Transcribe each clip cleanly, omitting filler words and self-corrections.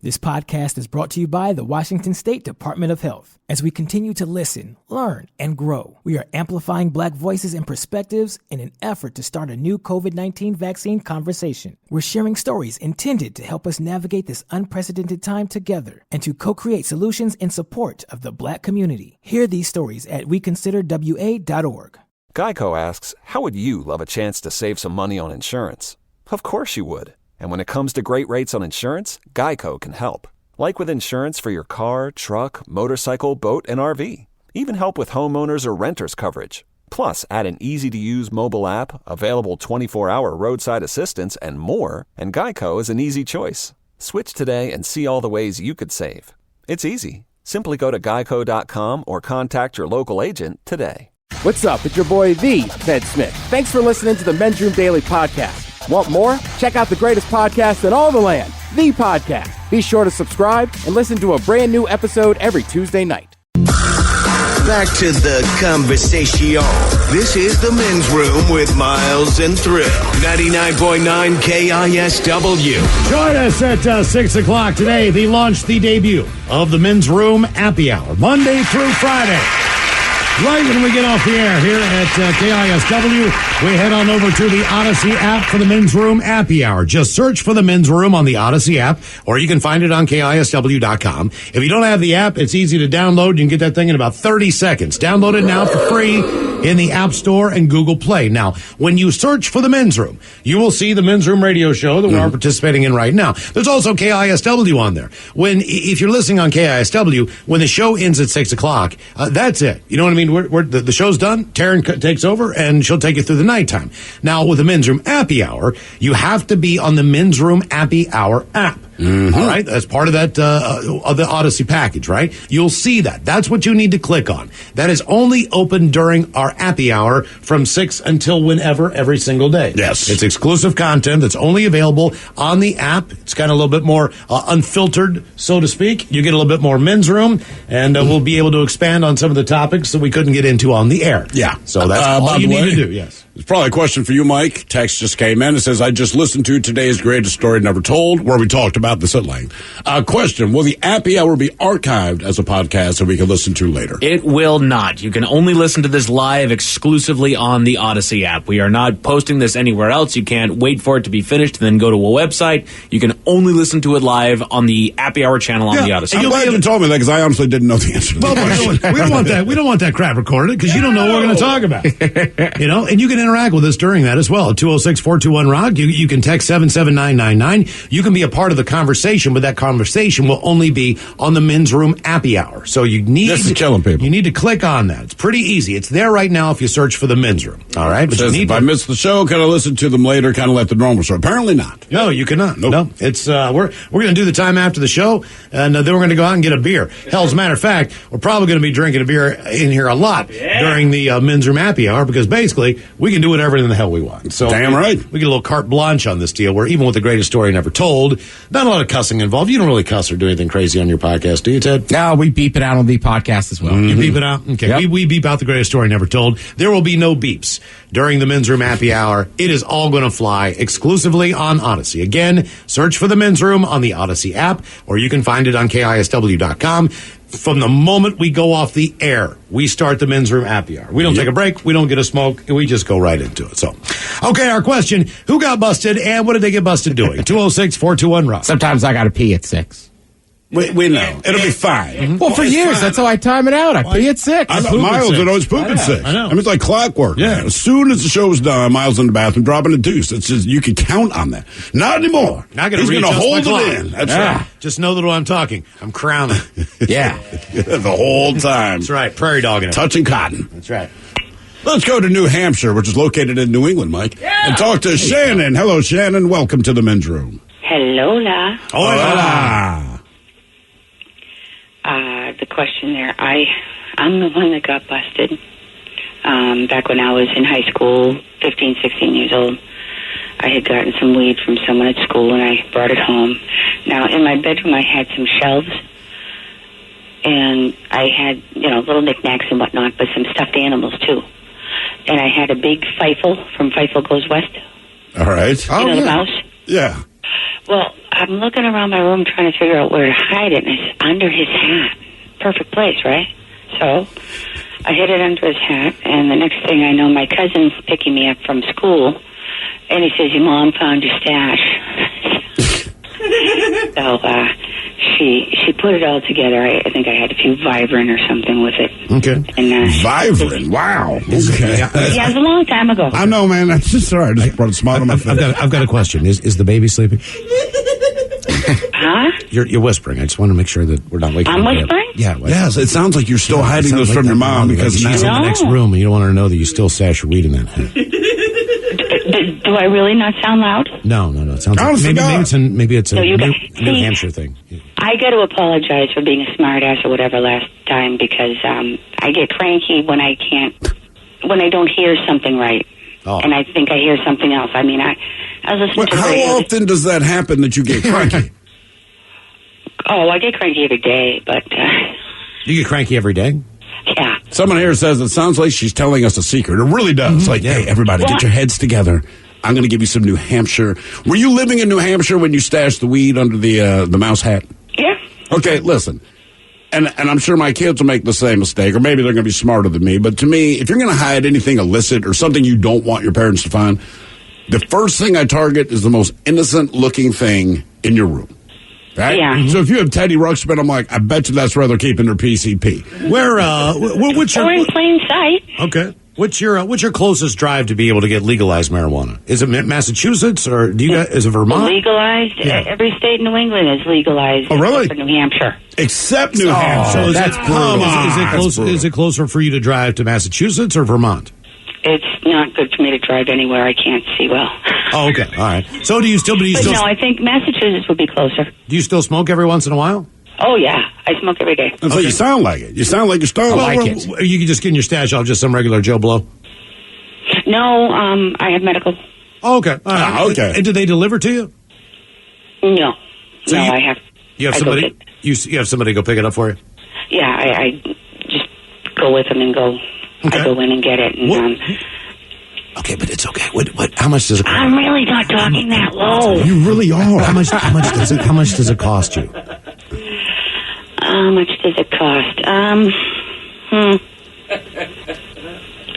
This podcast is brought to you by the Washington State Department of Health. As we continue to listen, learn, and grow, we are amplifying Black voices and perspectives in an effort to start a new COVID-19 vaccine conversation. We're sharing stories intended to help us navigate this unprecedented time together and to co-create solutions in support of the Black community. Hear these stories at weconsiderwa.org. Geico asks, how would you love a chance to save some money on insurance? Of course you would. And when it comes to great rates on insurance, Geico can help. Like with insurance for your car, truck, motorcycle, boat, and RV. Even help with homeowners or renters coverage. Plus, add an easy-to-use mobile app, available 24-hour roadside assistance, and more, and Geico is an easy choice. Switch today and see all the ways you could save. It's easy. Simply go to geico.com or contact your local agent today. What's up? It's your boy, The Ted Smith. Thanks for listening to the Men's Room Daily Podcast. Want more? Check out the greatest podcast in all the land, The Podcast. Be sure to subscribe and listen to a brand new episode every Tuesday night. Back to the conversation. This is the Men's Room with Miles and Thrill. 99.9 KISW. Join us at 6 o'clock today. They launched the debut of the Men's Room Happy Hour, Monday through Friday. Right when we get off the air here at KISW, we head on over to the Odyssey app for the Men's Room Happy Hour. Just search for the Men's Room on the Odyssey app, or you can find it on KISW.com. If you don't have the app, it's easy to download. You can get that thing in about 30 seconds. Download it now for free in the App Store and Google Play. Now, when you search for the Men's Room, you will see the Men's Room radio show that we're participating in right now. There's also KISW on there. If you're listening on KISW, when the show ends at 6 o'clock, that's it. You know what I mean? The show's done. Taryn takes over, and she'll take you through the nighttime. Now, with the Men's Room Happy Hour, you have to be on the Men's Room Happy Hour app. Mm-hmm. All right, that's part of that of the Odyssey package, right? You'll see that. That's what you need to click on. That is only open during our happy hour from 6 until whenever, every single day. Yes, it's exclusive content that's only available on the app. It's kind of a little bit more unfiltered, so to speak. You get a little bit more Men's Room, and we'll be able to expand on some of the topics that we couldn't get into on the air. Yeah, so that's all you need to do. Yes. It's probably a question for you, Mike. Text just came in. It says, I just listened to today's greatest story never told, where we talked about this at length. Question, will the happy hour be archived as a podcast that we can listen to later? It will not. You can only listen to this live exclusively on the Odyssey app. We are not posting this anywhere else. You can't wait for it to be finished and then go to a website. You can only listen to it live on the happy hour channel on the Odyssey. I'm glad you told me that, because I honestly didn't know the answer to that question. We don't want that. We don't want that crap recorded, because you don't know what we're going to talk about. And you can interact with us during that as well. 206-421-ROCK. You can text 77999. You can be a part of the conversation, but that conversation will only be on the Men's Room Happy Hour. So you need to killing people. You need to click on that. It's pretty easy. It's there right now if you search for the Men's Room. All right, but if I miss the show, can I listen to them later? Kind of like the normal show? Apparently not. No, you cannot. Nope. No, it's we're going to do the time after the show, and then we're going to go out and get a beer. Hell, as a matter of fact, we're probably going to be drinking a beer in here a lot during the Men's Room Happy Hour, because basically we can do whatever in the hell we want. So damn right. We get a little carte blanche on this deal, where even with the greatest story never told, not a lot of cussing involved. You don't really cuss or do anything crazy on your podcast, do you, Ted? No, we beep it out on the podcast as well. Mm-hmm. You beep it out? Okay. Yep. We beep out the greatest story never told. There will be no beeps during the Men's Room Happy Hour. It is all going to fly exclusively on Odyssey. Again, search for the Men's Room on the Odyssey app, or you can find it on KISW.com. From the moment we go off the air, we start the Men's Room Happy Hour. We don't take a break. We don't get a smoke. We just go right into it. So, okay, our question, who got busted and what did they get busted doing? 206-421-ROCK. Sometimes I got to pee at 6. We know. It'll be fine. Mm-hmm. Well, for years, that's how I time it out. I pee at 6. Miles would always poop at 6. I know. I mean, it's like clockwork. Yeah. Man. As soon as the show's done, Miles in the bathroom dropping a deuce. It's just, you can count on that. Not anymore. Not He's going to hold it in. That's right. Just know that while I'm talking, I'm crowning. Yeah. The whole time. That's right. Prairie dogging it. Touching cotton. That's right. Let's go to New Hampshire, which is located in New England, Mike, and talk to Shannon. Hello, Shannon. Welcome to the Men's Room. Hello. Hola. The question there, I'm the one that got busted back when I was in high school, 15, 16 years old. I had gotten some weed from someone at school, and I brought it home. Now, in my bedroom, I had some shelves, and I had, little knickknacks and whatnot, but some stuffed animals, too. And I had a big Feifel from Feifel Goes West. All right. The mouse? Yeah. Well, I'm looking around my room trying to figure out where to hide it, and it's under his hat. Perfect place, right? So I hid it under his hat, and the next thing I know, my cousin's picking me up from school, and he says, your mom found your stash. So she put it all together. I think I had a few Vibrant or something with it. Okay. And, Vibrant, wow. Okay. Yeah, it was a long time ago. I know, man. That's just all right. I just brought a smile on my face. I've got a question. Is the baby sleeping? Huh? You're whispering. I just want to make sure that we're not waking I'm her up. whispering? Yeah. Yes, it sounds like you're still hiding this from your mom because she's now in the next room, and you don't want her to know that you still stash your weed in that hat. Do I really not sound loud? No. It sounds like maybe it's a New Hampshire thing. I got to apologize for being a smart ass or whatever last time because I get cranky when I don't hear something right. Oh. And I think I hear something else. I mean, I was listening to the radio. How often does that happen that you get cranky? Oh, I get cranky every day, but... You get cranky every day? Yeah. Someone here says it sounds like she's telling us a secret. It really does. Like, hey, everybody, get your heads together. I'm going to give you some New Hampshire. Were you living in New Hampshire when you stashed the weed under the mouse hat? Yeah. Okay, listen. And I'm sure my kids will make the same mistake, or maybe they're going to be smarter than me. But to me, if you're going to hide anything illicit or something you don't want your parents to find, the first thing I target is the most innocent-looking thing in your room. Right? Yeah. So if you have Teddy Ruxpin, I'm like, I bet you that's where they're keeping their PCP. What's your... Or in plain sight. Okay. What's your closest drive to be able to get legalized marijuana? Is it Massachusetts or is it Vermont? Legalized. Yeah. Every state in New England is legalized. Oh, really? Except for New Hampshire. Except New Hampshire. That's brutal. Is it closer for you to drive to Massachusetts or Vermont? It's not good for me to drive anywhere I can't see well. Oh, okay. All right. So do you still... No, I think Massachusetts would be closer. Do you still smoke every once in a while? Oh, yeah. I smoke every day. So you sound like it. You sound like you're stoned. You can just get in your stash off just some regular Joe Blow? No, I have medical. Oh, okay. All right. Okay. And do they deliver to you? No. So I have... You have I somebody... You have somebody go pick it up for you? Yeah, I just go with them and go... Okay. I go in and get it. And, okay, but it's okay. What? How much does it cost? I'm really not talking that low. You really are. How much does it cost you? How much does it cost?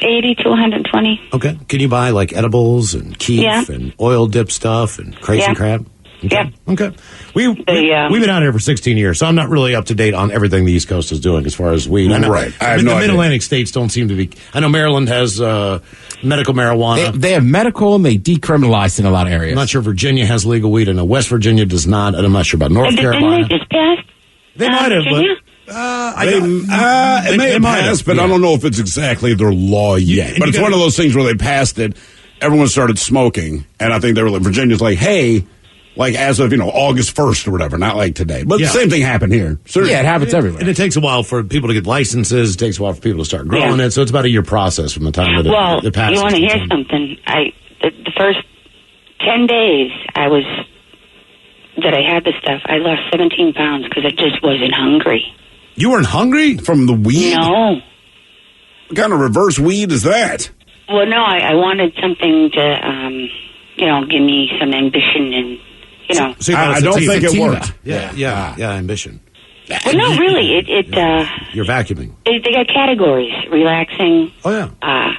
80 to 120. Okay. Can you buy like edibles and keef and oil dip stuff and crazy crap? Okay. Yeah. Okay. We've been out here for 16 years, so I'm not really up to date on everything the East Coast is doing as far as weed. Right. I have the no idea. Mid-Atlantic states don't seem to be. I know Maryland has medical marijuana. They have medical and they decriminalized in a lot of areas. I'm not sure Virginia has legal weed. I know West Virginia does not, and I'm not sure about North Carolina. Didn't they just pass? They might have, Virginia? but It may have passed, but I don't know if it's exactly their law yet. But it's one of those things where they passed it, everyone started smoking, and I think they were like, Virginia's like, hey, like as of, August 1st or whatever, not like today. But the same thing happened here. Certainly. Yeah, it happens everywhere. And it takes a while for people to get licenses. It takes a while for people to start growing it. So it's about a year process from the time that it passes. You want to hear something? The first 10 days that I had this stuff, I lost 17 pounds because I just wasn't hungry. You weren't hungry? From the weed? No. What kind of reverse weed is that? Well, no, I wanted something to, give me some ambition and, So I don't think it worked. Yeah, ambition. Well, no, really, You're vacuuming. They got categories: relaxing. Oh yeah.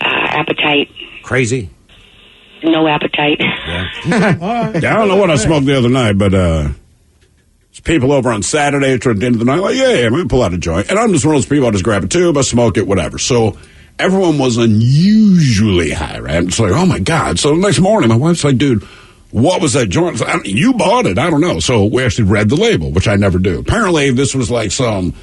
Appetite. Crazy. No appetite. Yeah. I don't know what I smoked the other night, but there's people over on Saturday toward the end of the night like, yeah, I'm going to pull out a joint. And I'm just one of those people, I just grab a tube, I smoke it, whatever. So everyone was unusually high, right? It's like, oh my God. So the next morning, my wife's like, dude, what was that joint? Like, you bought it. I don't know. So we actually read the label, which I never do. Apparently, this was like some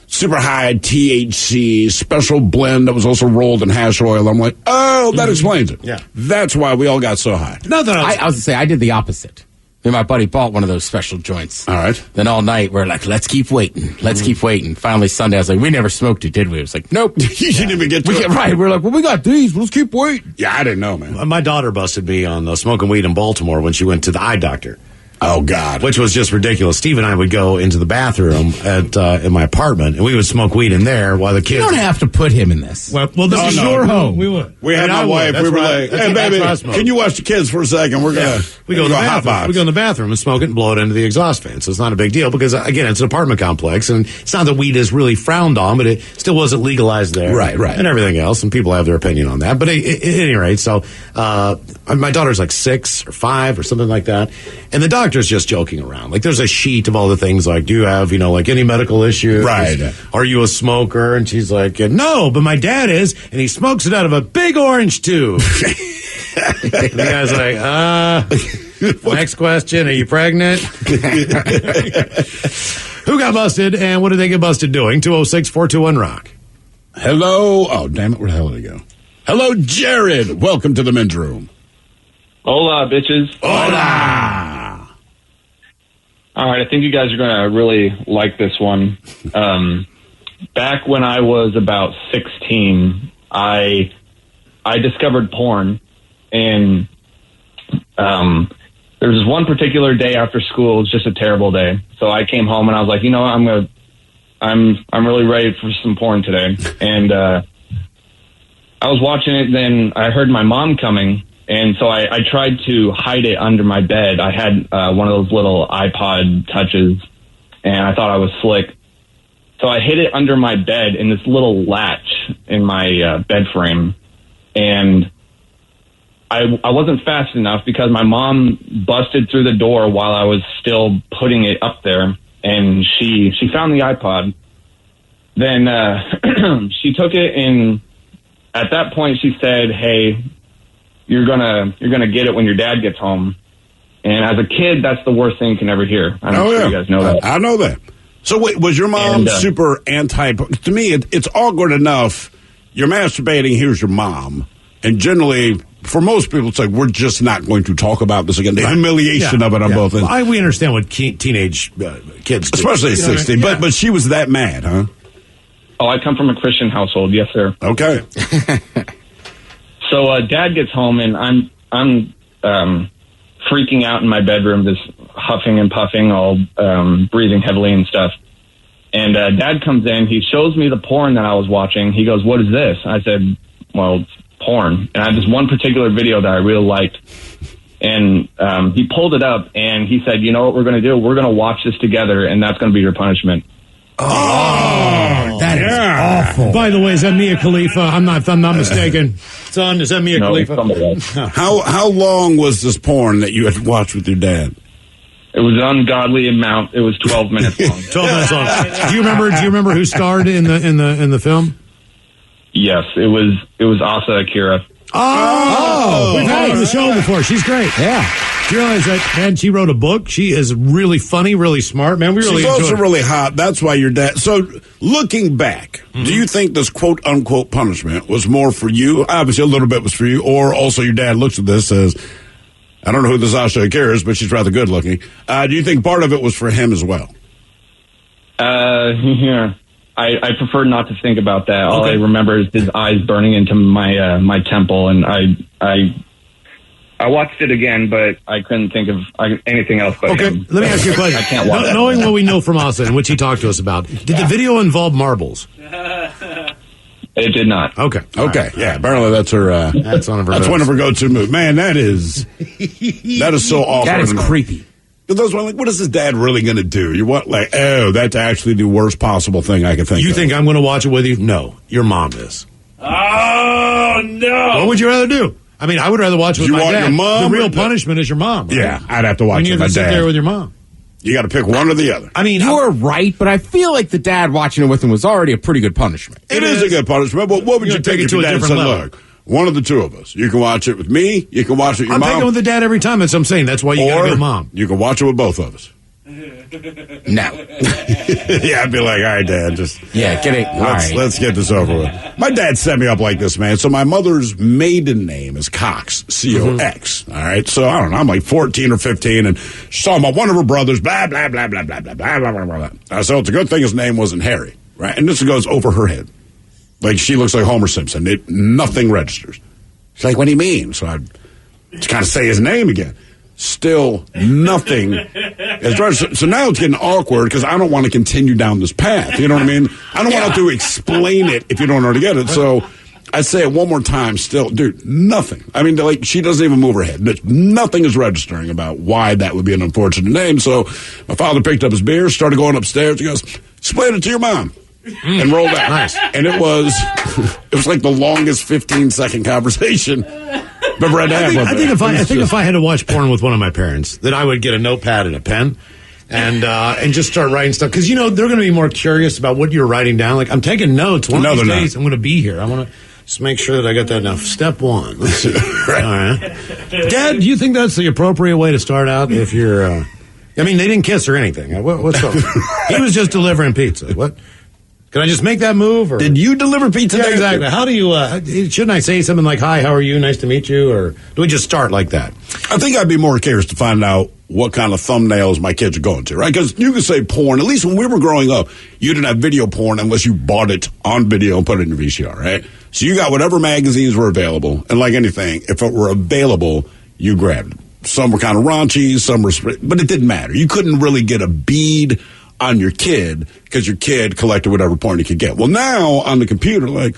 super high THC special blend that was also rolled in hash oil. I'm like, oh, that explains it. Yeah. That's why we all got so high. I was going to say, I did the opposite. Me and my buddy bought one of those special joints. All right. Then all night, we're like, let's keep waiting. Let's keep waiting. Finally, Sunday, I was like, we never smoked it, did we? It was like, nope. You didn't even get to it. Right. We're like, well, we got these. Let's keep waiting. Yeah, I didn't know, man. My daughter busted me on smoking weed in Baltimore when she went to the eye doctor. Oh, God. Which was just ridiculous. Steve and I would go into the bathroom in my apartment, and we would smoke weed in there while the kids... You don't have to put him in this. Well, this is your home. We would. We had my wife. We were like, hey, baby, can you watch the kids for a second? We're going to we go in the bathroom. We go in the bathroom and smoke it and blow it into the exhaust fan. So it's not a big deal because, again, it's an apartment complex, and it's not that weed is really frowned on, but it still wasn't legalized there. Right. And everything else, and people have their opinion on that. But at any rate, so my daughter's like 6 or 5 or something like that, and the doctor's just joking around. Like, there's a sheet of all the things, like, do you have, like, any medical issues? Right. Are you a smoker? And she's like, no, but my dad is, and he smokes it out of a big orange tube. And the guy's like, next question, are you pregnant? Who got busted, and what did they get busted doing? 206-421-ROCK. Hello. Oh, damn it. Where the hell did he go? Hello, Jared. Welcome to the men's room. Hola, bitches. Hola. All right, I think you guys are going to really like this one. Back when I was about 16, I discovered porn, and there was this one particular day after school. It was just a terrible day. So I came home and I was like, I'm really ready for some porn today. And I was watching it. Then I heard my mom coming, and so I tried to hide it under my bed. I had one of those little iPod touches, and I thought I was slick. So I hid it under my bed in this little latch in my bed frame, and I wasn't fast enough because my mom busted through the door while I was still putting it up there, and she found the iPod. Then she took it, and at that point she said, "Hey, you're gonna get it when your dad gets home." And as a kid, that's the worst thing you can ever hear. I'm sure you guys know that. I know that. So wait, was your mom super anti? To me, it's awkward enough. You're masturbating. Here's your mom, and generally, for most people, it's like, we're just not going to talk about this again. The humiliation of it on both ends. Well, we understand what teenage kids do. Especially at 16. I mean? But she was that mad, huh? Oh, I come from a Christian household. Yes, sir. Okay. So Dad gets home, and I'm freaking out in my bedroom, just huffing and puffing, all breathing heavily and stuff. And Dad comes in. He shows me the porn that I was watching. He goes, "What is this?" I said, "Well, it's porn." And I had this one particular video that I really liked. And he pulled it up, and he said, "You know what we're going to do? We're going to watch this together, and that's going to be your punishment." Oh, that is awful. By the way, is that Mia Khalifa? If I'm not mistaken. Son, is that Mia Khalifa? How long was this porn that you had watched with your dad? It was an ungodly amount. It was 12 minutes long. 12 minutes long. Do you remember who starred in the film? Yes, it was Asa Akira. Oh, we've had her on the show before. She's great. Yeah. Do you realize that, man, she wrote a book? She is really funny, really smart, man. We really She's also really hot. That's why your dad... So, looking back, do you think this quote-unquote punishment was more for you? Obviously, a little bit was for you. Or also your dad looks at this as, I don't know who this Asha Akira is, but she's rather good looking. Do you think part of it was for him as well? Yeah. I prefer not to think about that. All I remember is his eyes burning into my temple, and I watched it again, but I couldn't think of anything else but him. Let me ask you a question. I can't watch that. Knowing what we know from Asa and what he talked to us about, did the video involve marbles? It did not. Okay. Right. Yeah, apparently that's her. That's one of her go-to moves. Man, that is so awful. That is creepy. Those were like, what is his dad really going to do? You want that's actually the worst possible thing I could think of. You think I'm going to watch it with you? No, your mom is. Oh no! What would you rather do? I mean, I would rather watch it with my dad. Your mom? The real punishment is your mom. Right? Yeah, I'd have to watch it with my dad. Sit there with your mom. You got to pick one or the other. I mean, you're right, but I feel like the dad watching it with him was already a pretty good punishment. It is a good punishment, but what would you take if your dad said, look, one of the two of us. You can watch it with me. You can watch it with your mom. I'm taking it with the dad every time. That's what I'm saying. That's why you got to go mom. You can watch it with both of us. No. Yeah, I'd be like, all right, Dad, get it. Let's get this over with. My dad set me up like this, man. So my mother's maiden name is Cox, C-O-X. All right, so I don't know. I'm like 14 or 15, and she saw one of her brothers, blah, blah, blah, blah, blah, blah, blah, blah, blah, blah. So it's a good thing his name wasn't Harry, right? And this goes over her head. Like, she looks like Homer Simpson. Nothing registers. She's like, what do you mean? So I just kind of say his name again. Still nothing is registered. So now it's getting awkward because I don't want to continue down this path. You know what I mean? I don't want to explain it if you don't already get it. So I say it one more time. Still, dude, nothing. I mean, like, she doesn't even move her head. Nothing is registering about why that would be an unfortunate name. So my father picked up his beer, started going upstairs. He goes, explain it to your mom. And rolled out. Nice. And it was like the longest 15-second conversation I've ever had to have. I think if I had to watch porn with one of my parents, then I would get a notepad and a pen and just start writing stuff. Because, they're going to be more curious about what you're writing down. Like, I'm taking notes. One of these days, I'm going to be here. I want to just make sure that I got that enough. Step one. Let's see. Right. All right. Dad, do you think that's the appropriate way to start out if you're... I mean, they didn't kiss or anything. What's up? He was just delivering pizza. What? Can I just make that move? Or? Did you deliver pizza? Yeah, exactly. How do you, shouldn't I say something like, hi, how are you? Nice to meet you? Or do we just start like that? I think I'd be more curious to find out what kind of thumbnails my kids are going to, right? Because you can say porn. At least when we were growing up, you didn't have video porn unless you bought it on video and put it in your VCR, right? So you got whatever magazines were available. And like anything, if it were available, you grabbed it. Some were kind of raunchy, some were, but it didn't matter. You couldn't really get a bead on your kid because your kid collected whatever porn he could get. Well, now on the computer, like,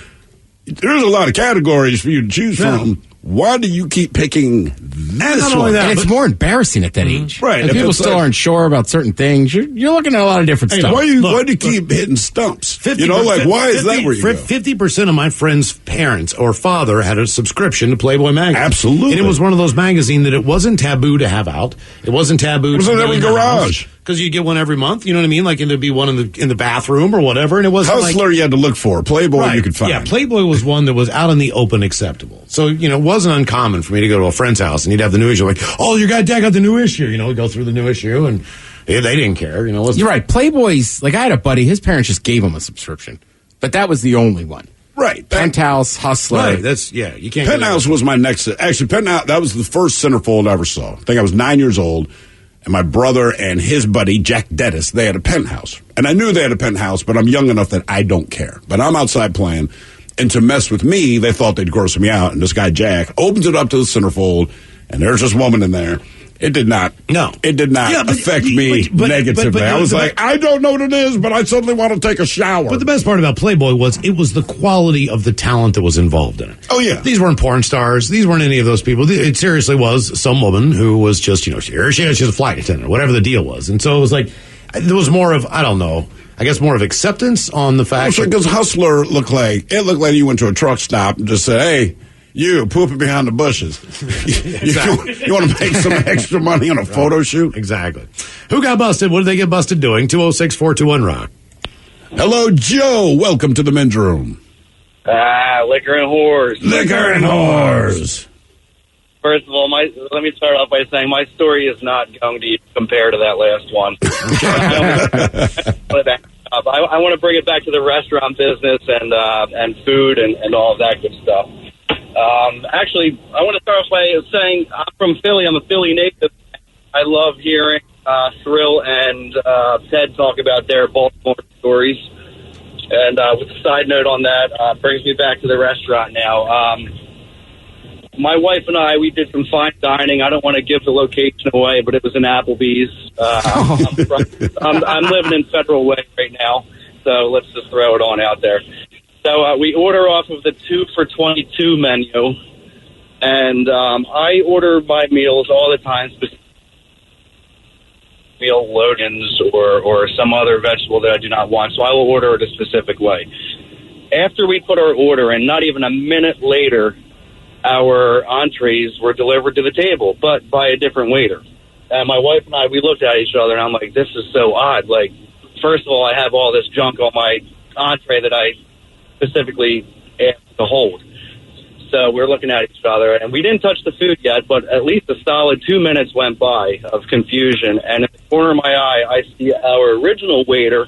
there's a lot of categories for you to choose from. Why do you keep picking this one? And it's more embarrassing at that age. Right. If people still aren't sure about certain things, you're looking at a lot of different stuff. Why do you keep hitting stumps? Why is that where you go? 50% of my friends' parents or father had a subscription to Playboy magazine. Absolutely. And it was one of those magazines that it wasn't taboo to have out. It wasn't taboo. It was in every garage. Because you get one every month, you know what I mean? Like, there'd be one in the bathroom or whatever, and it wasn't Hustler you had to look for. Playboy you could find. Yeah, Playboy was one that was out in the open acceptable. So, it wasn't uncommon for me to go to a friend's house and he'd have the new issue. Like, oh, your dad got the new issue. We go through the new issue, and they didn't care. You're right. Playboy's, like, I had a buddy, his parents just gave him a subscription. But that was the only one. Right. Penthouse, Hustler. Right. You can't. Penthouse was my next. Actually, Penthouse, that was the first centerfold I ever saw. I think I was 9 years old. And my brother and his buddy, Jack Dennis, they had a penthouse. And I knew they had a penthouse, but I'm young enough that I don't care. But I'm outside playing. And to mess with me, they thought they'd gross me out. And this guy, Jack, opens it up to the centerfold, and there's this woman in there. It did not. No. It did not affect me negatively. I was like, I don't know what it is, but I suddenly want to take a shower. But the best part about Playboy was it was the quality of the talent that was involved in it. Oh, yeah. These weren't porn stars. These weren't any of those people. It seriously was some woman who was just, she's a flight attendant, whatever the deal was. And so it was like, there was more of, I don't know, I guess more of acceptance on the fact that... Because Hustler looked like you went to a truck stop and just said, hey... You pooping behind the bushes. You want to make some extra money on a photo shoot? Exactly. Who got busted? What did they get busted doing? 206-421-ROCK. Hello, Joe. Welcome to the men's room. Liquor and whores. Liquor and whores. First of all, let me start off by saying my story is not going to compare to that last one. I want to bring it back to the restaurant business and food and all of that good stuff. Actually, I want to start off by saying I'm from Philly. I'm a Philly native. I love hearing Thrill and Ted talk about their Baltimore stories. And with a side note on that, brings me back to the restaurant now. My wife and I, we did some fine dining. I don't want to give the location away, but it was in Applebee's. I'm living in Federal Way right now, so let's just throw it on out there. So we order off of the 2 for $22 menu, and I order my meals all the time, meal loadings or some other vegetable that I do not want, so I will order it a specific way. After we put our order in, not even a minute later, our entrees were delivered to the table, but by a different waiter. And my wife and I, we looked at each other, and I'm like, this is so odd. Like, first of all, I have all this junk on my entree that I specifically asked to hold. So we're looking at each other, and we didn't touch the food yet, but at least a solid 2 minutes went by of confusion. And in the corner of my eye, I see our original waiter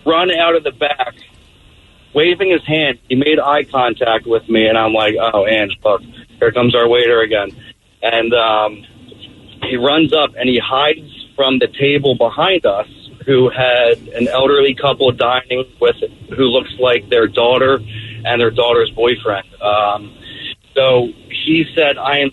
run out of the back, waving his hand. He made eye contact with me, and I'm like, oh, Ange, look, here comes our waiter again. And he runs up, and he hides from the table behind us, who had an elderly couple dining with, who looks like their daughter and their daughter's boyfriend. So he said, I am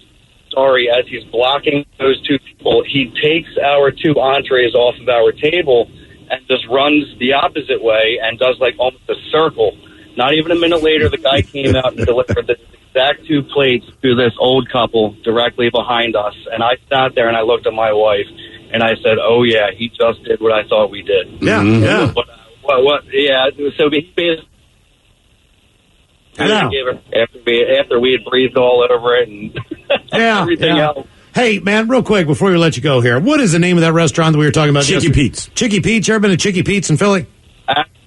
sorry, as he's blocking those two people, he takes our two entrees off of our table and just runs the opposite way and does like almost a circle. Not even a minute later, the guy came out and delivered the exact two plates to this old couple directly behind us. And I sat there and I looked at my wife and I said, "Oh yeah, he just did what I thought we did." Yeah, yeah. What? Yeah. So he basically after we had breathed all over it and everything else. Hey, man, real quick before we let you go here, what is the name of that restaurant that we were talking about? Chicky Pete's. Chicky Pete's. You ever been to Chicky Pete's in Philly?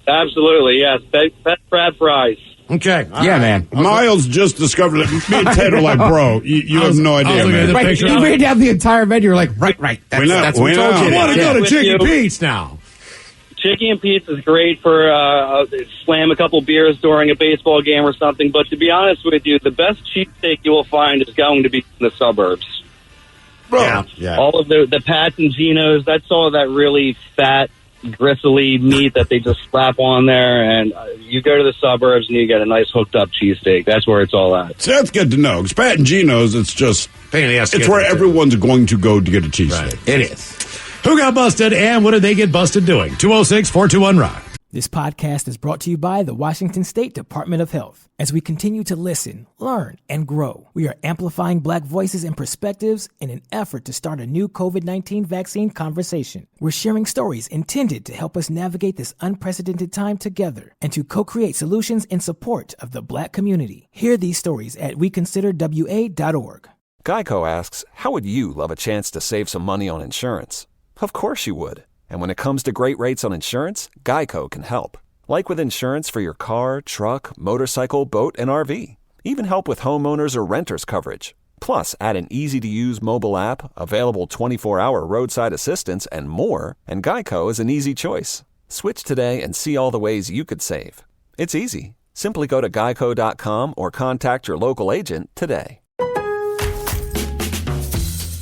Absolutely, yes. Best crab fries. Okay. Man. Miles just discovered that me and Ted are like, bro, you have no idea, man. Right, you ran down the entire menu. You're like, right. That's what we told you. I want to go to Chicky Pete's now. Chicky and Pete's is great for slam a couple beers during a baseball game or something. But to be honest with you, the best cheesesteak you will find is going to be in the suburbs. Bro. Yeah. All of the Pats and Genos, that's all that really fat, gristly meat that they just slap on there. And you go to the suburbs and you get a nice hooked up cheesesteak. That's where it's all at. So that's good to know. Because Pat and Gino's, it's just, Pain in the ass to it's get where there, too. everyone's going to go to get a cheesesteak. Right. It is. Who got busted and what did they get busted doing? 206-421-ROCK. This podcast is brought to you by the Washington State Department of Health. As we continue to listen, learn, and grow, we are amplifying Black voices and perspectives in an effort to start a new COVID-19 vaccine conversation. We're sharing stories intended to help us navigate this unprecedented time together and to co-create solutions in support of the Black community. Hear these stories at weconsiderwa.org. Geico asks, how would you love a chance to save some money on insurance? Of course you would. And when it comes to great rates on insurance, Geico can help. Like with insurance for your car, truck, motorcycle, boat, and RV. Even help with homeowners or renters coverage. Plus, add an easy-to-use mobile app, available 24-hour roadside assistance, and more, and Geico is an easy choice. Switch today and see all the ways you could save. It's easy. Simply go to geico.com or contact your local agent today.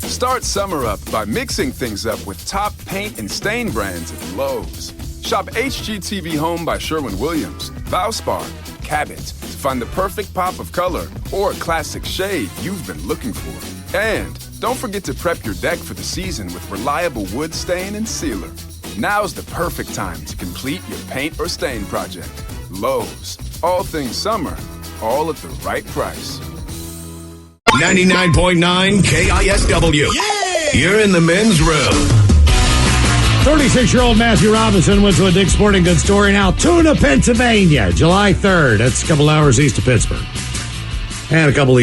Start summer up by mixing things up with top paint and stain brands at Lowe's. Shop HGTV Home by Sherwin-Williams, Valspar, Cabot to find the perfect pop of color or classic shade you've been looking for. And don't forget to prep your deck for the season with reliable wood stain and sealer. Now's the perfect time to complete your paint or stain project. Lowe's, all things summer, all at the right price. 99.9 KISW. Yeah! You're in the men's room. 36-year-old Matthew Robinson went to a Dick's Sporting Goods store in Altoona, Pennsylvania, July 3rd. That's a couple hours east of Pittsburgh. And a couple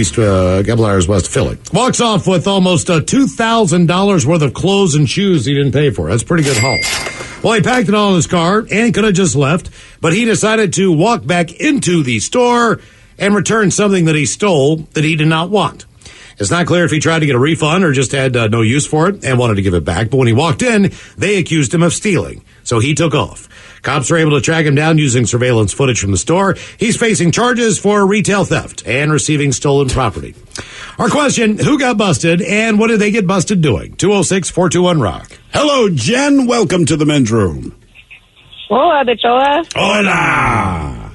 hours west of Philly. Walks off with almost $2,000 worth of clothes and shoes he didn't pay for. That's a pretty good haul. Well, he packed it all in his car and could have just left, but he decided to walk back into the store and return something that he stole that he did not want. It's not clear if he tried to get a refund or just had no use for it and wanted to give it back. But when he walked in, they accused him of stealing. So he took off. Cops were able to track him down using surveillance footage from the store. He's facing charges for retail theft and receiving stolen property. Our question, who got busted and what did they get busted doing? 206-421-ROCK. Hello, Jen. Welcome to the men's room. Hola, bichola. Hola.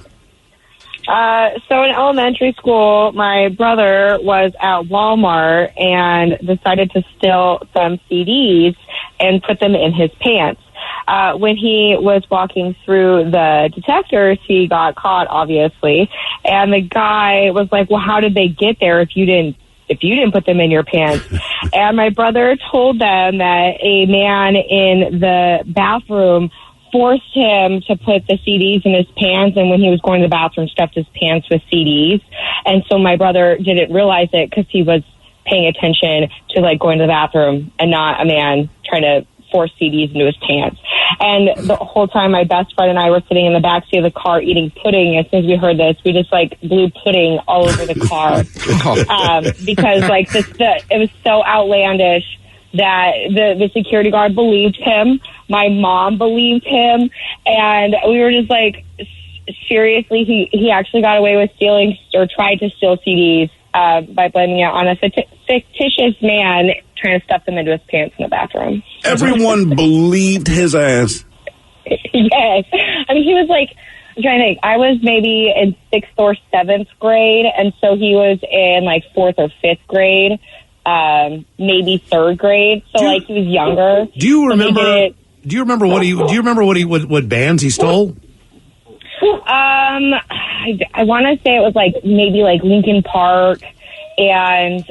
So in elementary school, my brother was at Walmart and decided to steal some CDs and put them in his pants. When he was walking through the detectors, he got caught, obviously. And the guy was like, well, how did they get there if you didn't put them in your pants? And my brother told them that a man in the bathroom forced him to put the CDs in his pants, and when he was going to the bathroom, stuffed his pants with CDs. And so my brother didn't realize it because he was paying attention to, like, going to the bathroom and not a man trying to force CDs into his pants. And the whole time, my best friend and I were sitting in the backseat of the car eating pudding. As soon as we heard this, we just, like, blew pudding all over the car. Because, like, it was so outlandish that the security guard believed him. My mom believed him. And we were just like, seriously, he actually got away with stealing or tried to steal CDs by blaming it on a fictitious man trying to stuff them into his pants in the bathroom. Everyone believed his ass. Yes. I mean, he was like, I'm trying to think, I was maybe in 6th or 7th grade, and so he was in like 4th or 5th grade. maybe third grade. So like he was younger. Do you remember? Do you remember what bands he stole? I want to say it was like maybe like Linkin Park and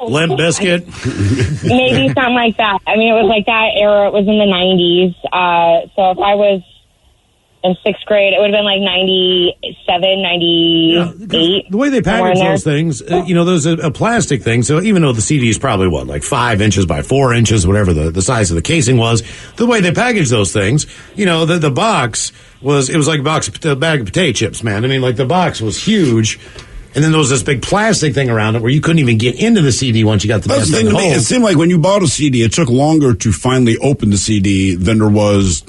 Limp Bizkit. Maybe something like that. I mean, it was like that era. It was in the 90s. So if I was in sixth grade, it would have been like 97, 98. The way they package those things, those are a plastic thing. So even though the CD is probably like 5 inches by 4 inches, whatever the size of the casing was, the way they package those things, the box was like a bag of potato chips, man. I mean, like the box was huge. And then there was this big plastic thing around it where you couldn't even get into the CD once you got the That's the thing to me. It seemed like when you bought a CD, it took longer to finally open the CD than there was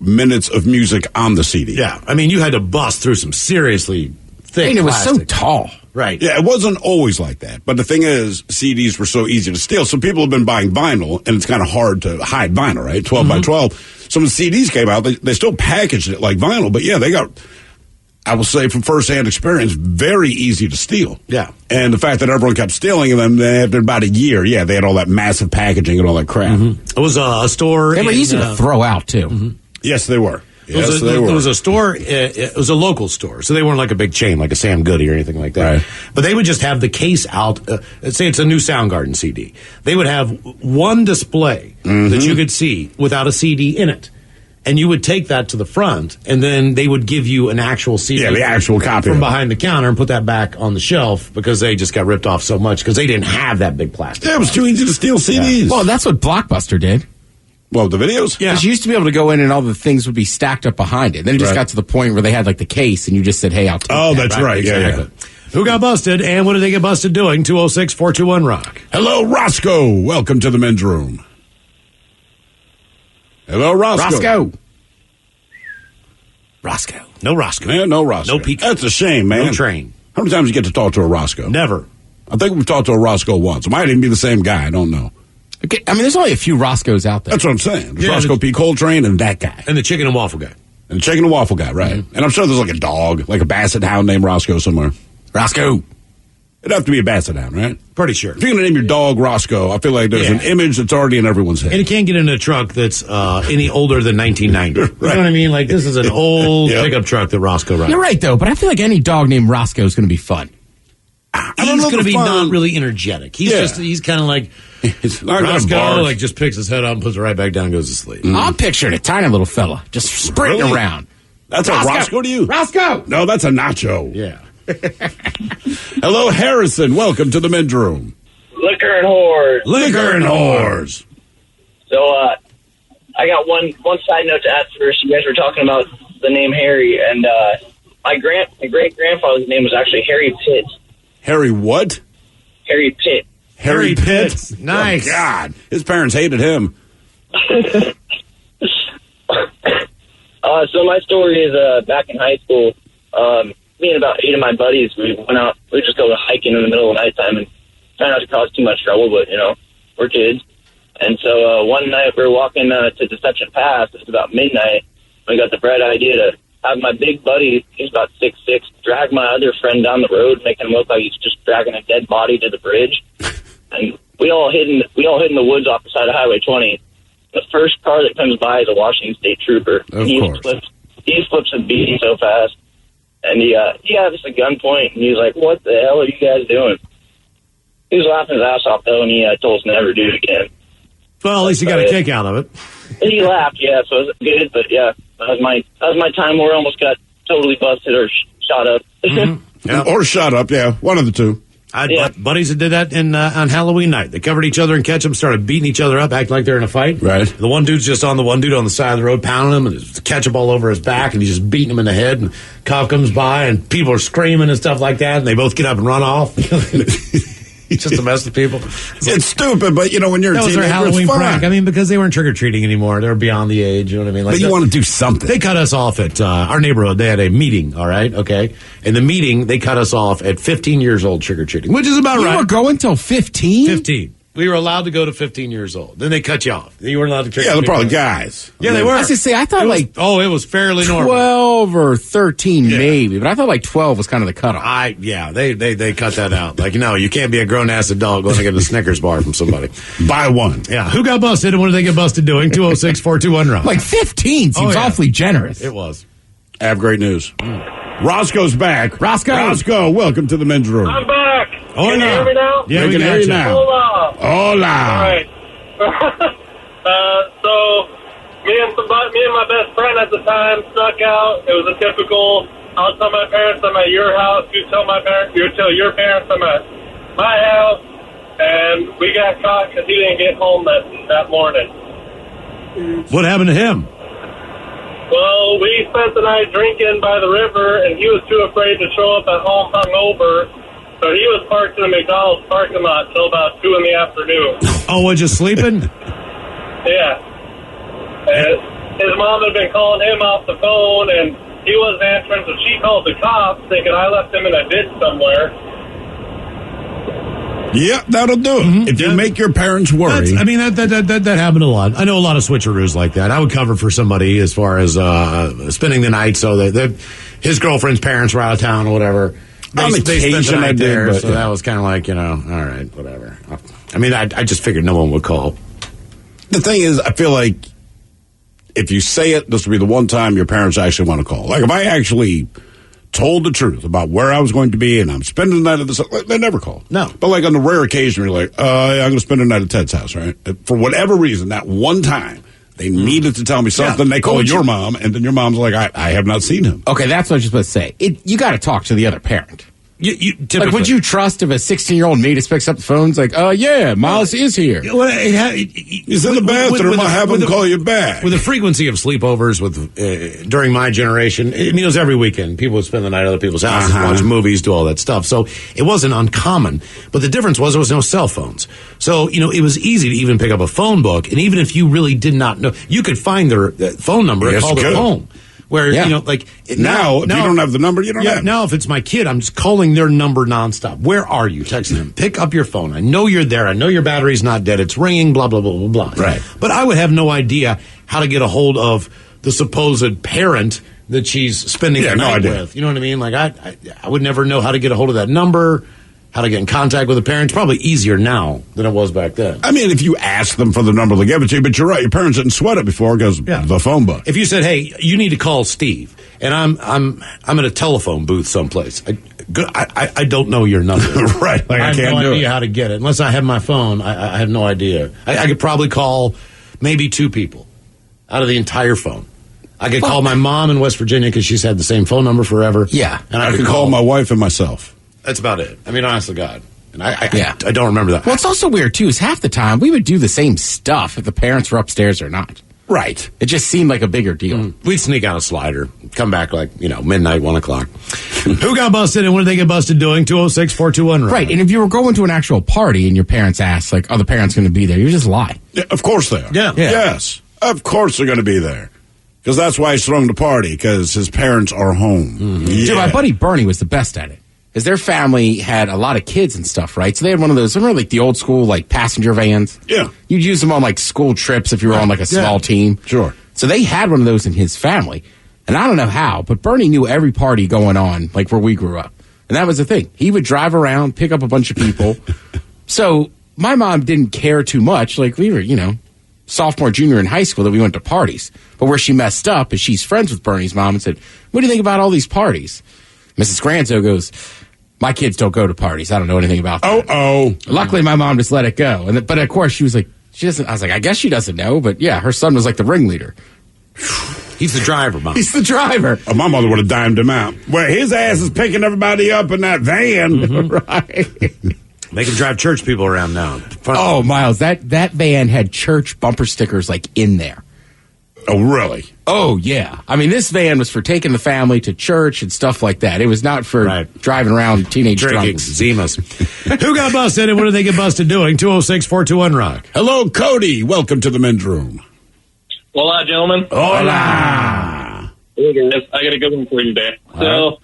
minutes of music on the CD. Yeah. I mean, you had to bust through some seriously thick And it was so plastic. tall. Right. Yeah, it wasn't always like that. But the thing is, CDs were so easy to steal. So people have been buying vinyl, and it's kind of hard to hide vinyl, right? 12 by 12. So when CDs came out, they still packaged it like vinyl. But yeah, they got, I will say from firsthand experience, very easy to steal. Yeah. And the fact that everyone kept stealing them, then after about a year, yeah, they had all that massive packaging and all that crap. It was a store. They were easy to throw out, too. Yes, they were. Yes, It was a store. It was a local store, so they weren't like a big chain, like a Sam Goody or anything like that. Right. But they would just have the case out. Say it's a new Soundgarden CD. They would have one display that you could see without a CD in it, and you would take that to the front, and then they would give you an actual CD. Yeah, the actual copy from behind the counter, and put that back on the shelf because they just got ripped off so much because they didn't have that big plastic. Yeah, it was too easy to steal CDs. Well, that's what Blockbuster did. Well, the videos? Yeah. Because you used to be able to go in and all the things would be stacked up behind it. Then it just got to the point where they had like the case and you just said, hey, I'll take that. Oh, that's right. Exactly. Yeah. Who got busted and what did they get busted doing? 206-421-ROCK. Hello, Roscoe. Welcome to the men's room. Hello, Roscoe. Roscoe. No Roscoe. Yeah, no Roscoe. No Pikachu. That's a shame, man. No train. How many times you get to talk to a Roscoe? Never. I think we've talked to a Roscoe once. It might even be the same guy. I don't know. Okay, I mean, there's only a few Roscoes out there. That's what I'm saying. There's Roscoe P. Coltrane and that guy. And the chicken and waffle guy. And the chicken and waffle guy, right. And I'm sure there's like a dog, like a basset hound named Roscoe somewhere. Roscoe. It'd have to be a basset hound, right? Pretty sure. If you're going to name your dog Roscoe, I feel like there's an image that's already in everyone's head. And it can't get in a truck that's any older than 1990. Right. You know what I mean? Like, this is an old pickup truck that Roscoe rides. You're right, though, but I feel like any dog named Roscoe is going to be fun. He's going to be not really energetic. He's kind of like Roscoe, like just picks his head up and puts it right back down and goes to sleep. I'm picturing a tiny little fella just sprinting around. That's a Roscoe to you? Roscoe! No, that's a Nacho. Yeah. Hello, Harrison. Welcome to the men's room. Liquor and whores. Liquor and whores. So, I got one side note to add first. You guys were talking about the name Harry, and my great-grandfather's name was actually Harry Pitt. Harry what? Harry Pitt. Harry Pitt. Nice. Oh, God. His parents hated him. So my story is back in high school. Me and about 8 of my buddies, we went out. We just go hiking in the middle of the nighttime and try not to cause too much trouble, but, we're kids. And so one night we were walking to Deception Pass. It was about midnight. We got the bright idea to have my big buddy, he's about 6'6", drag my other friend down the road, making him look like he's just dragging a dead body to the bridge. And we all hid in the woods off the side of Highway 20. The first car that comes by is a Washington State Trooper. He flips a beat so fast. And he had us at gunpoint, and he's like, what the hell are you guys doing? He was laughing his ass off, though, and he told us never to do it again. Well, at least he got a kick out of it. He laughed, yeah, so it was good, but yeah, that was my time where I almost got totally busted or shot up. Yeah. Or shot up, yeah, one of the two. I had buddies that did that on Halloween night. They covered each other in ketchup, started beating each other up, acting like they're in a fight. Right. The one dude's just on the one dude on the side of the road, pounding him, and there's ketchup all over his back, and he's just beating him in the head. And cop comes by, and people are screaming and stuff like that, and they both get up and run off. Just to mess with people. It's stupid, but when you're a that was teenager, their Halloween it's fun. prank. I mean, because they weren't trick or treating anymore. They were beyond the age. You know what I mean? Like but you want to do something. They cut us off at our neighborhood. They had a meeting. All right, okay. In the meeting, they cut us off at 15 years old trick or treating, which is about right. You were going till 15? 15. We were allowed to go to 15 years old. Then they cut you off. You weren't allowed to trick. Yeah, they're people. probably guys. Yeah, they were. I was just say, I thought it was fairly normal. 12 or 13 maybe, but I thought like 12 was kind of the cutoff. They cut that out. Like, no, you can't be a grown-ass adult going to get a Snickers bar from somebody. Buy one. Yeah. Who got busted and what did they get busted doing? 206-421-ROCK. Like 15 seems awfully generous. It was. I have great news. Roscoe's back. Roscoe, welcome to the men's room. I'm back. Hola. Can you hear me now? Yeah, we can hear you now. Hola. Hola. All right. So me and my best friend at the time snuck out. It was a typical, I'll tell my parents I'm at your house, you tell your parents I'm at my house, and we got caught because he didn't get home that morning. What happened to him? Well, we spent the night drinking by the river, and he was too afraid to show up at home hungover, so he was parked in the McDonald's parking lot till about 2 in the afternoon. Oh, was just sleeping? Yeah. And his mom had been calling him off the phone, and he wasn't answering, so she called the cops, thinking I left him in a ditch somewhere. Yeah, that'll do it. If you make your parents worry. That happened a lot. I know a lot of switcheroos like that. I would cover for somebody as far as spending the night so that his girlfriend's parents were out of town or whatever. On They spent the occasion night I did, there, but, so that was kind of like, all right, whatever. I mean, I just figured no one would call. The thing is, I feel like if you say it, this will be the one time your parents actually want to call. Like, if I actually told the truth about where I was going to be and I'm spending the night at this, they never call. No. But like on the rare occasion, you're like, I'm going to spend the night at Ted's house, right? For whatever reason, that one time, they needed to tell me something. Yeah. They call your mom, and then your mom's like, I have not seen him. Okay, that's what I was just about to say. You got to talk to the other parent. Like, would you trust if a 16-year-old me just picks up the phone? It's like, yeah, Miles is here. He's in the bathroom. I'll have him call you back. With the frequency of sleepovers during my generation, it was every weekend. People would spend the night at other people's houses, watch movies, do all that stuff. So it wasn't uncommon. But the difference was there was no cell phones. So, it was easy to even pick up a phone book. And even if you really did not know, you could find their phone number and call their home. Where, now, if you don't have the number, you don't have it. Now, if it's my kid, I'm just calling their number nonstop. Where are you? Texting them. Pick up your phone. I know you're there. I know your battery's not dead. It's ringing, blah, blah, blah, blah, blah. Right. But I would have no idea how to get a hold of the supposed parent that she's spending the night with. You know what I mean? Like, I would never know how to get a hold of that number, how to get in contact with the parents. Probably easier now than it was back then. I mean, if you ask them for the number, they'll give it to you. But you're right. Your parents didn't sweat it before because the phone book. If you said, hey, you need to call Steve, and I'm at a telephone booth someplace, I don't know your number. Right. Like, I have no idea how to get it. Unless I have my phone, I have no idea. I could probably call maybe 2 people out of the entire phone. I could call my mom in West Virginia because she's had the same phone number forever. Yeah. And I could call my wife and myself. That's about it. I mean, honest to God. And I don't remember that. Well, it's also weird, too, is half the time we would do the same stuff if the parents were upstairs or not. Right. It just seemed like a bigger deal. We'd sneak out a slider, come back like, midnight, 1 o'clock. Who got busted and what did they get busted doing? 206-421. Right. And if you were going to an actual party and your parents asked, like, are the parents going to be there? You just lie. Yeah, of course they are. Yeah. Yes. Of course they're going to be there. Because that's why he's throwing the party, because his parents are home. Mm-hmm. Yeah. Dude, my buddy Bernie was the best at it. Because their family had a lot of kids and stuff, right? So they had one of those, remember like the old school, like passenger vans? Yeah. You'd use them on like school trips if you were on like a small team. Sure. So they had one of those in his family. And I don't know how, but Bernie knew every party going on, like where we grew up. And that was the thing. He would drive around, pick up a bunch of people. So my mom didn't care too much. Like we were, sophomore, junior in high school that we went to parties. But where she messed up is she's friends with Bernie's mom and said, what do you think about all these parties? Mrs. Granzo goes, my kids don't go to parties. I don't know anything about that. Luckily, my mom just let it go. But of course, she was like, she doesn't. I was like, I guess she doesn't know. But yeah, her son was like the ringleader. He's the driver, Mom. He's the driver. Oh, my mother would have dimed him out. Well, his ass is picking everybody up in that van. Mm-hmm. Right. They can drive church people around now. Fun. Oh, Miles, that van had church bumper stickers like in there. Oh, really? Oh, yeah. I mean, this van was for taking the family to church and stuff like that. It was not for driving around teenage drinking drunks. Zimas. Who got busted and what did they get busted doing? 206-421-ROCK. Hello, Cody. Welcome to the men's room. Hola, gentlemen. Hola. Hey, guys. I got a good one for you today. So,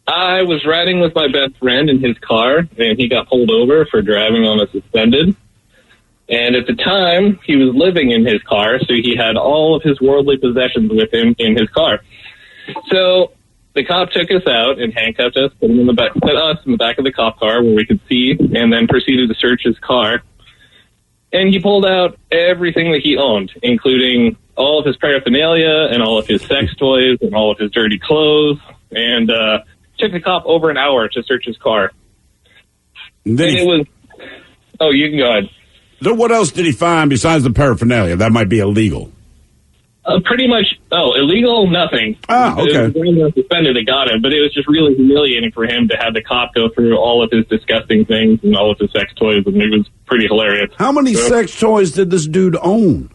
I was riding with my best friend in his car, and he got pulled over for driving on a suspended. And at the time, he was living in his car, so he had all of his worldly possessions with him in his car. So the cop took us out and handcuffed us, put us in the back of the cop car where we could see, and then proceeded to search his car. And he pulled out everything that he owned, including all of his paraphernalia and all of his sex toys and all of his dirty clothes, and took the cop over an hour to search his car. And it was... Oh, you can go ahead. So what else did he find besides the paraphernalia? That might be illegal. Pretty much, illegal, nothing. Ah, okay. It was suspended that got him, but it was just really humiliating for him to have the cop go through all of his disgusting things and all of his sex toys, and it was pretty hilarious. How many sex toys did this dude own?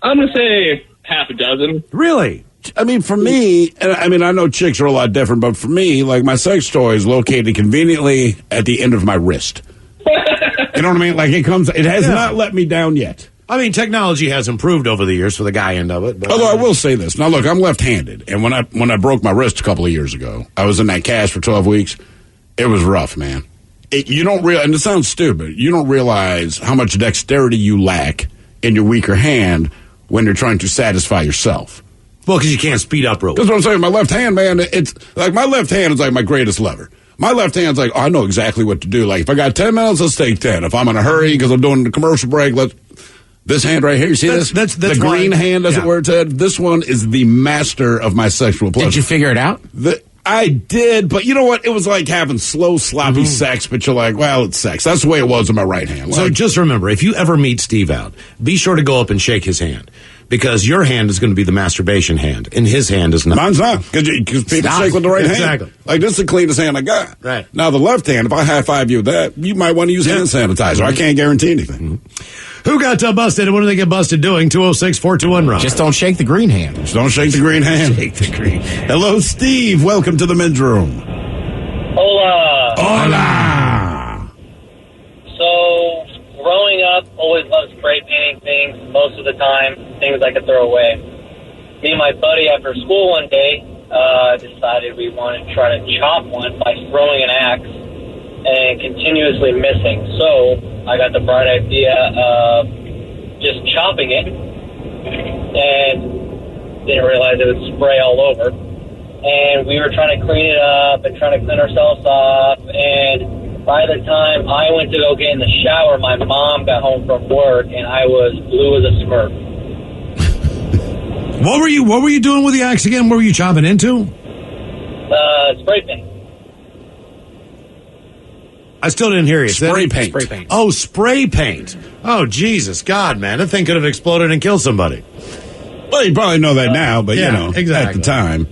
I'm going to say half a dozen. Really? I mean, for me, I know chicks are a lot different, but for me, like, my sex toy is located conveniently at the end of my wrist. You know what I mean? Like, it has not let me down yet. I mean, technology has improved over the years for the guy end of it. But, although I will say this. Now, look, I'm left-handed, and when I broke my wrist a couple of years ago, I was in that cast for 12 weeks. It was rough, man. You don't realize, and it sounds stupid, you don't realize how much dexterity you lack in your weaker hand when you're trying to satisfy yourself. Well, because you can't speed up real. That's what I'm saying. My left hand, man, it's like my left hand is like my greatest lever. My left hand's like, I know exactly what to do. Like, if I got 10 minutes, let's take 10. If I'm in a hurry because I'm doing the commercial break, this hand right here, you see this? That's the green hand, as it were, Ted. This one is the master of my sexual pleasure. Did you figure it out? I did, but you know what? It was like having slow, sloppy sex, but you're like, well, it's sex. That's the way it was with my right hand. So just remember, if you ever meet Steve out, be sure to go up and shake his hand. Because your hand is going to be the masturbation hand, and his hand is not. Mine's not, because people shake with the right hand. Exactly. Like, this is the cleanest hand I got. Right. Now, the left hand, if I high-five you with that, you might want to use hand sanitizer. I can't guarantee anything. Who got busted, and what do they get busted doing? 206-421-ROCK. Just don't shake the green hand. Just don't shake the green hand. Shake the green. Hello, Steve. Welcome to the men's room. Hola. Hola. So, growing up, always loved spray painting things, most of the time, things I could throw away. Me and my buddy, after school one day, decided we wanted to try to chop one by throwing an axe and continuously missing. So, I got the bright idea of just chopping it and didn't realize it would spray all over. And we were trying to clean it up and trying to clean ourselves off, and by the time I went to go get in the shower, my mom got home from work, and I was blue as a Smurf. What were you doing with the axe again? What were you chopping into? Spray paint. I still didn't hear you. Spray paint. Spray paint. Oh, spray paint. Oh, Jesus, God, man, that thing could have exploded and killed somebody. Well, you probably know that now, but, exactly. At the time,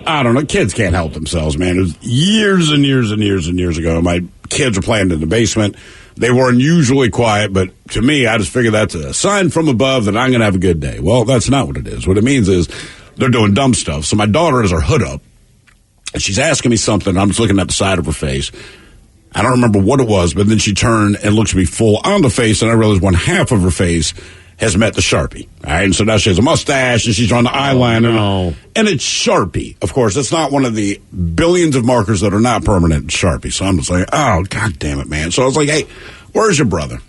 I don't know. Kids can't help themselves, man. It was years and years and years and years ago. My kids were playing in the basement. They were unusually quiet, but to me, I just figured that's a sign from above that I'm going to have a good day. Well, that's not what it is. What it means is they're doing dumb stuff. So my daughter has her hood up, and she's asking me something. I'm just looking at the side of her face. I don't remember what it was, but then she turned and looked at me full on the face, and I realized one half of her face has met the Sharpie. All right, and so now she has a mustache, and she's on the eyeliner. No. And it's Sharpie. Of course, it's not one of the billions of markers that are not permanent Sharpie. So I'm just like, oh, God damn it, man. So I was like, hey, where's your brother?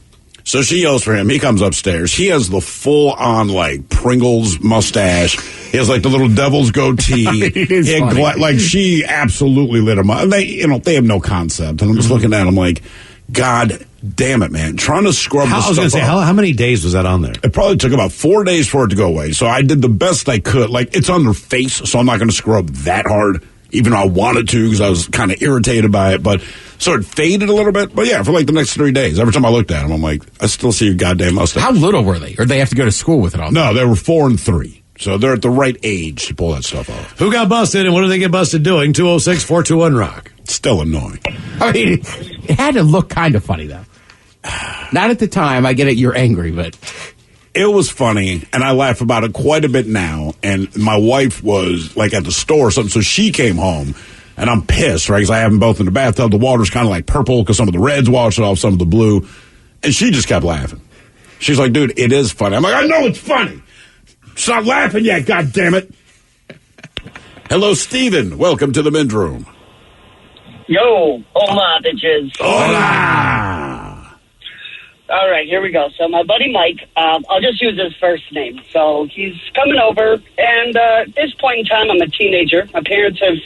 So she yells for him. He comes upstairs. He has the full-on, like, Pringles mustache. He has, like, the little devil's goatee. It is funny. Like, she absolutely lit him up. And they have no concept. And I'm just looking at him like, God damn it, man. Trying to scrub I this was going to stuff say, up. how many days was that on there? It probably took about 4 days for it to go away. So I did the best I could. Like, it's on their face, so I'm not going to scrub that hard, even though I wanted to because I was kind of irritated by it. But so it faded a little bit. But yeah, for like the next 3 days, every time I looked at him, I'm like, I still see your goddamn mustache. How little were they? Or they have to go to school with it all? No, they were 4 and 3. So they're at the right age to pull that stuff off. Who got busted, and what do they get busted doing? 206-421-ROCK. Still annoying. I mean, it had to look kind of funny, though. Not at the time. I get it. You're angry, but it was funny, and I laugh about it quite a bit now. And my wife was like at the store or something, so she came home, and I'm pissed, right? Because I have them both in the bathtub. The water's kind of like purple because some of the red's washed off, some of the blue, and she just kept laughing. She's like, "Dude, it is funny." I'm like, "I know it's funny. Stop laughing yet, God damn it!" Hello, Steven. Welcome to the men's room. Yo, hola, bitches. Hola. All right, here we go. So my buddy Mike, I'll just use his first name. So he's coming over, and at this point in time, I'm a teenager. My parents have,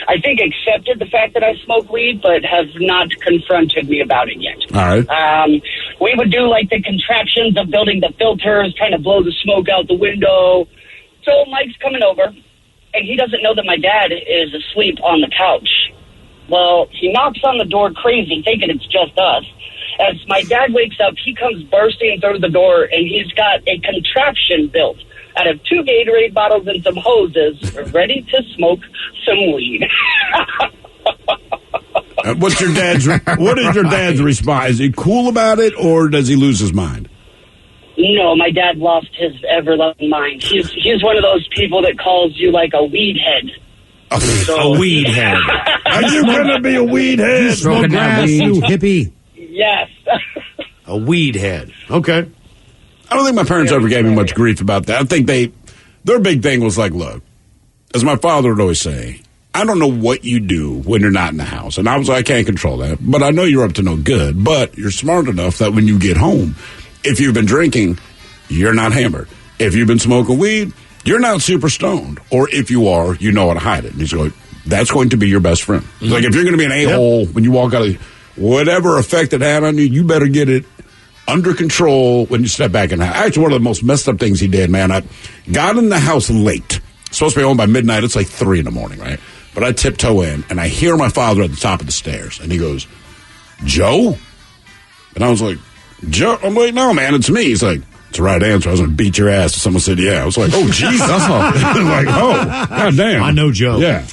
I think, accepted the fact that I smoke weed, but have not confronted me about it yet. All right. We would do, like, the contraptions of building the filters, trying to blow the smoke out the window. So Mike's coming over, and he doesn't know that my dad is asleep on the couch. Well, he knocks on the door crazy, thinking it's just us. As my dad wakes up, he comes bursting through the door, and he's got a contraption built out of 2 Gatorade bottles and some hoses, ready to smoke some weed. What is your dad's response? Is he cool about it, or does he lose his mind? No, my dad lost his ever-loving mind. He's one of those people that calls you like a weed head. A weed head. Are you going to be a weed head? You smoke grass, you hippie. Yes. A weed head. Okay. I don't think my parents ever gave me much grief about that. I think their big thing was like, look, as my father would always say, I don't know what you do when you're not in the house. And I was like, I can't control that. But I know you're up to no good. But you're smart enough that when you get home, if you've been drinking, you're not hammered. If you've been smoking weed, you're not super stoned. Or if you are, you know how to hide it. And he's going, that's going to be your best friend. He's like, if you're going to be an a-hole when you walk out of whatever effect it had on you, you better get it under control when you step back in the house. Actually, one of the most messed up things he did, man, I got in the house late. Supposed to be home by midnight. It's like 3 a.m, right? But I tiptoe in, and I hear my father at the top of the stairs, and he goes, Joe? And I was like, Joe? I'm like, no, man, it's me. He's like, it's the right answer. I was going to beat your ass. Someone said, yeah. I was like, oh, Jesus. I was like, oh, goddamn. I know Joe. Yeah.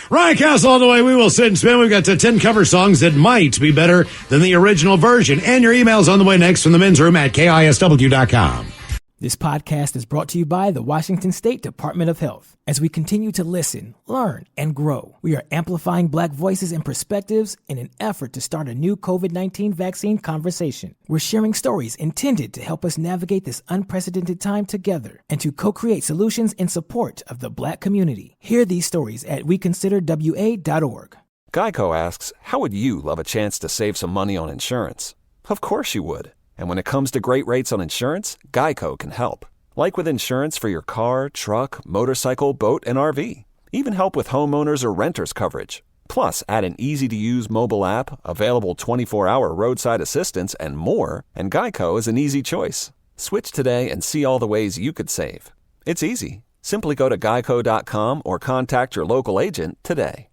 Ryan Castle on the way. We will sit and spin. We've got 10 cover songs that might be better than the original version. And your emails on the way next from the men's room at KISW.com. This podcast is brought to you by the Washington State Department of Health. As we continue to listen, learn, and grow, we are amplifying Black voices and perspectives in an effort to start a new COVID-19 vaccine conversation. We're sharing stories intended to help us navigate this unprecedented time together and to co-create solutions in support of the Black community. Hear these stories at weconsiderwa.org. Geico asks, how would you love a chance to save some money on insurance? Of course you would. And when it comes to great rates on insurance, Geico can help. Like with insurance for your car, truck, motorcycle, boat, and RV. Even help with homeowners or renters coverage. Plus, add an easy-to-use mobile app, available 24-hour roadside assistance, and more, and Geico is an easy choice. Switch today and see all the ways you could save. It's easy. Simply go to geico.com or contact your local agent today.